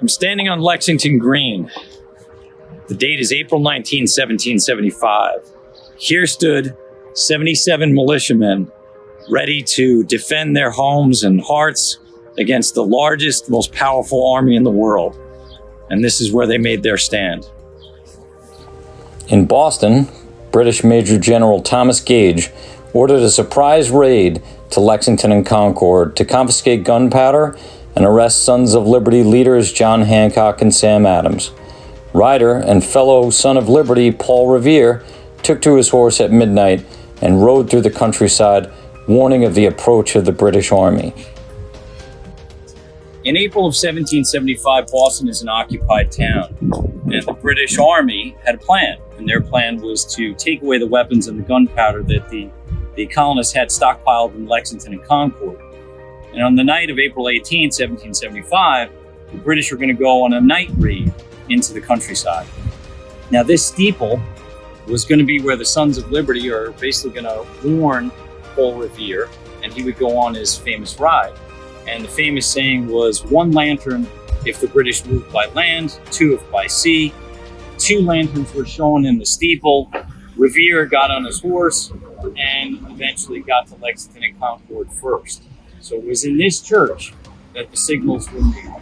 I'm standing on Lexington Green. The date is April 19, 1775. Here stood 77 militiamen ready to defend their homes and hearts against the largest, most powerful army in the world. And this is where they made their stand. In Boston, British Major General Thomas Gage ordered a surprise raid to Lexington and Concord to confiscate gunpowder and arrest Sons of Liberty leaders John Hancock and Sam Adams. Rider and fellow Son of Liberty Paul Revere took to his horse at midnight and rode through the countryside, warning of the approach of the British Army. In April of 1775, Boston is an occupied town, and the British Army had a plan, and their plan was to take away the weapons and the gunpowder that the colonists had stockpiled in Lexington and Concord. And on the night of April 18, 1775, the British were going to go on a night raid into the countryside. Now, this steeple was going to be where the Sons of Liberty are basically going to warn Paul Revere, and he would go on his famous ride. And the famous saying was, 1 lantern if the British moved by land, 2 if by sea. 2 lanterns were shown in the steeple. Revere got on his horse and eventually got to Lexington and Concord first. So it was in this church that the signals were made.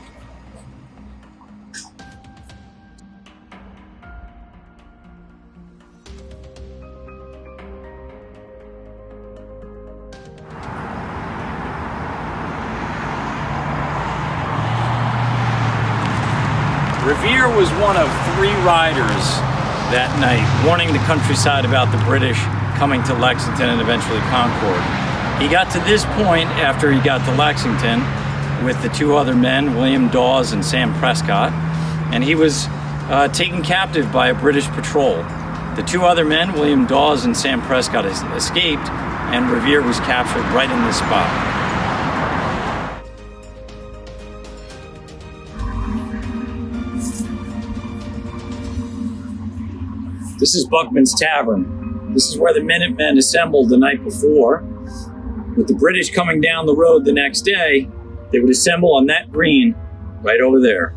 Revere was one of 3 riders that night, warning the countryside about the British coming to Lexington and eventually Concord. He got to this point after he got to Lexington with the 2 other men, William Dawes and Sam Prescott, and he was taken captive by a British patrol. The 2 other men, William Dawes and Sam Prescott, escaped, and Revere was captured right in this spot. This is Buckman's Tavern. This is where the Minutemen assembled the night before. With the British coming down the road the next day, they would assemble on that green right over there.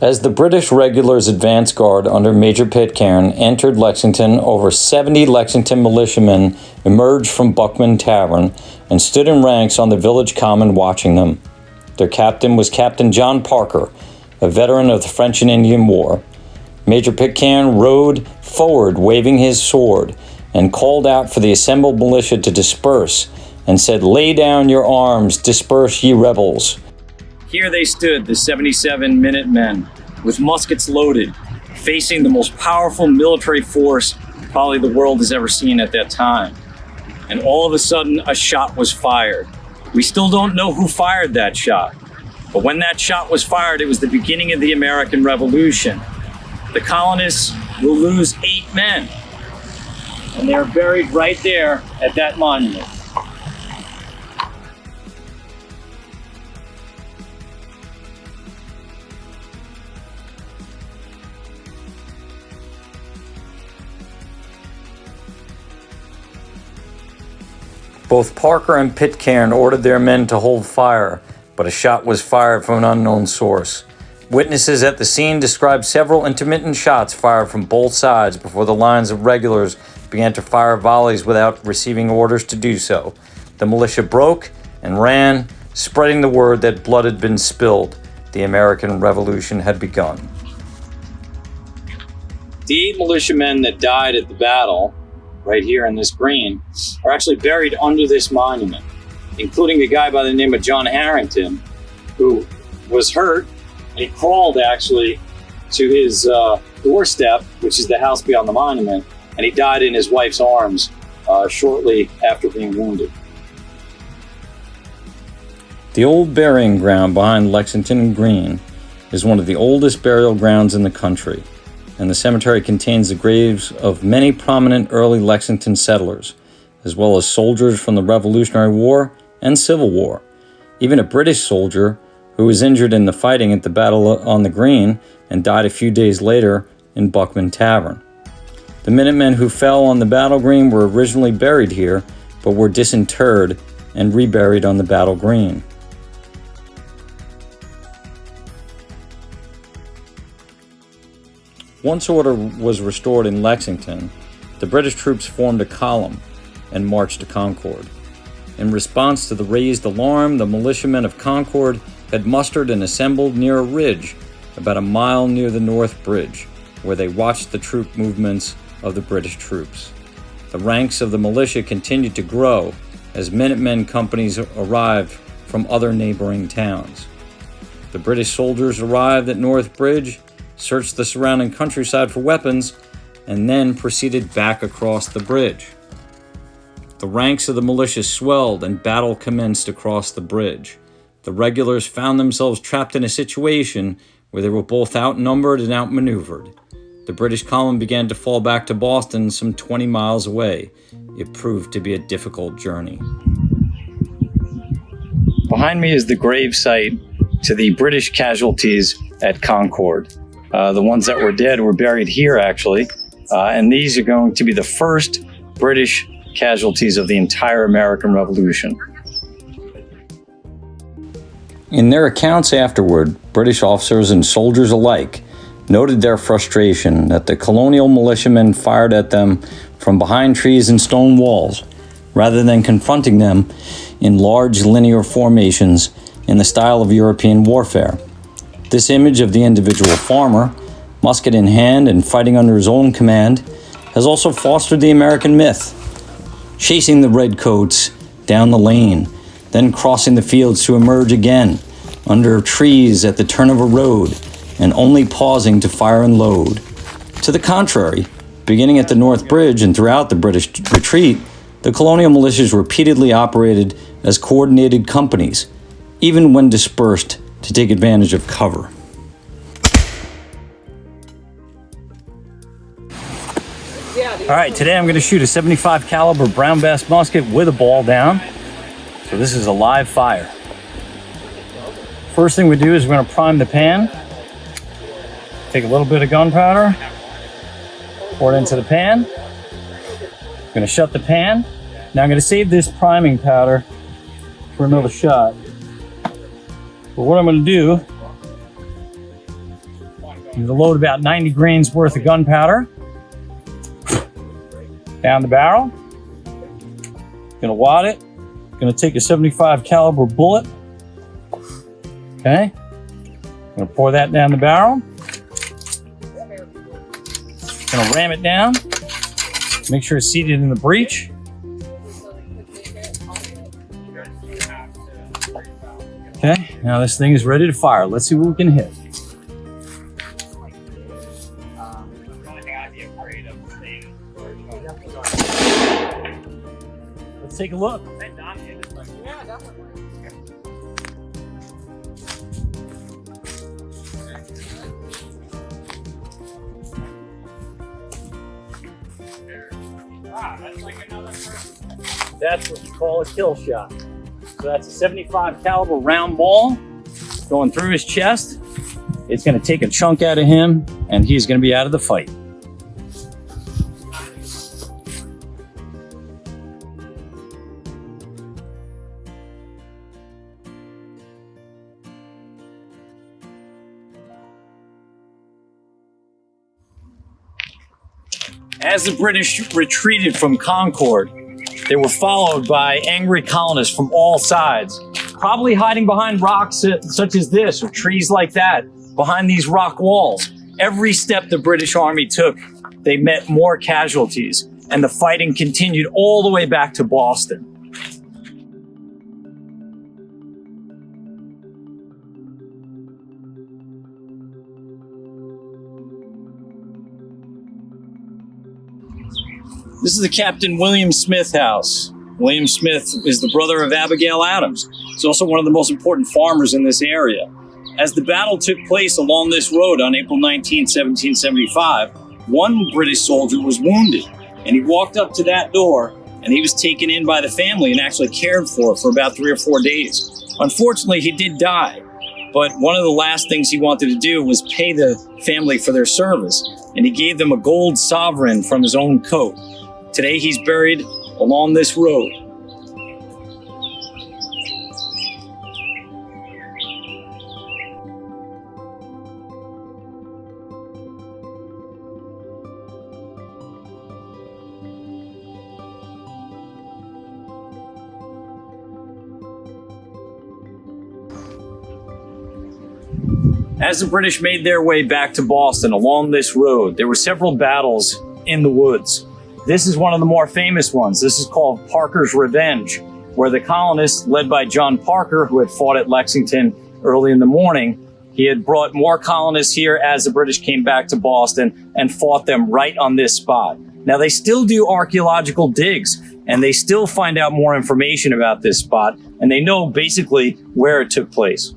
As the British regulars advance guard under Major Pitcairn entered Lexington, over 70 Lexington militiamen emerged from Buckman Tavern and stood in ranks on the village common watching them. Their captain was Captain John Parker, a veteran of the French and Indian War. Major Pitcairn rode forward waving his sword and called out for the assembled militia to disperse and said, "Lay down your arms, disperse ye rebels." Here they stood, the 77 Minutemen, with muskets loaded, facing the most powerful military force probably the world has ever seen at that time. And all of a sudden, a shot was fired. We still don't know who fired that shot. But when that shot was fired, it was the beginning of the American Revolution. The colonists will lose 8 men. And they're buried right there at that monument. Both Parker and Pitcairn ordered their men to hold fire, but a shot was fired from an unknown source. Witnesses at the scene described several intermittent shots fired from both sides before the lines of regulars began to fire volleys without receiving orders to do so. The militia broke and ran, spreading the word that blood had been spilled. The American Revolution had begun. The 8 militiamen that died at the battle, right here in this green, are actually buried under this monument, including a guy by the name of John Harrington, who was hurt, and he crawled actually to his doorstep, which is the house beyond the monument, and he died in his wife's arms shortly after being wounded. The old burying ground behind Lexington Green is one of the oldest burial grounds in the country, and the cemetery contains the graves of many prominent early Lexington settlers, as well as soldiers from the Revolutionary War and Civil War. Even a British soldier who was injured in the fighting at the Battle on the Green and died a few days later in Buckman Tavern. The Minutemen who fell on the battle green were originally buried here, but were disinterred and reburied on the battle green. Once order was restored in Lexington, the British troops formed a column and marched to Concord. In response to the raised alarm, the militiamen of Concord had mustered and assembled near a ridge about a mile near the North Bridge, where they watched the troop movements of the British troops. The ranks of the militia continued to grow as Minutemen companies arrived from other neighboring towns. The British soldiers arrived at North Bridge, searched the surrounding countryside for weapons, and then proceeded back across the bridge. The ranks of the militia swelled and battle commenced across the bridge. The regulars found themselves trapped in a situation where they were both outnumbered and outmaneuvered. The British column began to fall back to Boston, some 20 miles away. It proved to be a difficult journey. Behind me is the grave site to the British casualties at Concord. The ones that were dead were buried here, actually. And these are going to be the first British casualties of the entire American Revolution. In their accounts afterward, British officers and soldiers alike noted their frustration that the colonial militiamen fired at them from behind trees and stone walls, rather than confronting them in large linear formations in the style of European warfare. This image of the individual farmer, musket in hand and fighting under his own command, has also fostered the American myth, chasing the redcoats down the lane, then crossing the fields to emerge again under trees at the turn of a road, and only pausing to fire and load. To the contrary, beginning at the North Bridge and throughout the British retreat, the colonial militias repeatedly operated as coordinated companies, even when dispersed to take advantage of cover. All right, today I'm going to shoot a .75 caliber brown bass musket with a ball down. So this is a live fire. First thing we do is we're going to prime the pan. Take a little bit of gunpowder, pour it into the pan. I'm going to shut the pan. Now I'm going to save this priming powder for another shot. But what I'm going to do is to load about 90 grains worth of gunpowder down the barrel. Going to wad it. Going to take a .75 caliber bullet. Okay. Going to pour that down the barrel. Going to ram it down. Make sure it's seated in the breech. Okay, now this thing is ready to fire. Let's see what we can hit. Let's take a look. That's what you call a kill shot. So that's a .75 caliber round ball going through his chest. It's going to take a chunk out of him, and he's going to be out of the fight. As the British retreated from Concord, they were followed by angry colonists from all sides, probably hiding behind rocks such as this or trees like that, behind these rock walls. Every step the British Army took, they met more casualties, and the fighting continued all the way back to Boston. This is the Captain William Smith house. William Smith is the brother of Abigail Adams. He's also one of the most important farmers in this area. As the battle took place along this road on April 19, 1775, one British soldier was wounded, and he walked up to that door, and he was taken in by the family and actually cared for about 3 or 4 days. Unfortunately, he did die, But one of the last things he wanted to do was pay the family for their service, and he gave them a gold sovereign from his own coat. Today he's buried along this road. As the British made their way back to Boston along this road, there were several battles in the woods. This is one of the more famous ones. This is called Parker's Revenge, where the colonists, led by John Parker, who had fought at Lexington early in the morning, he had brought more colonists here as the British came back to Boston and fought them right on this spot. Now, they still do archaeological digs, and they still find out more information about this spot, and they know basically where it took place.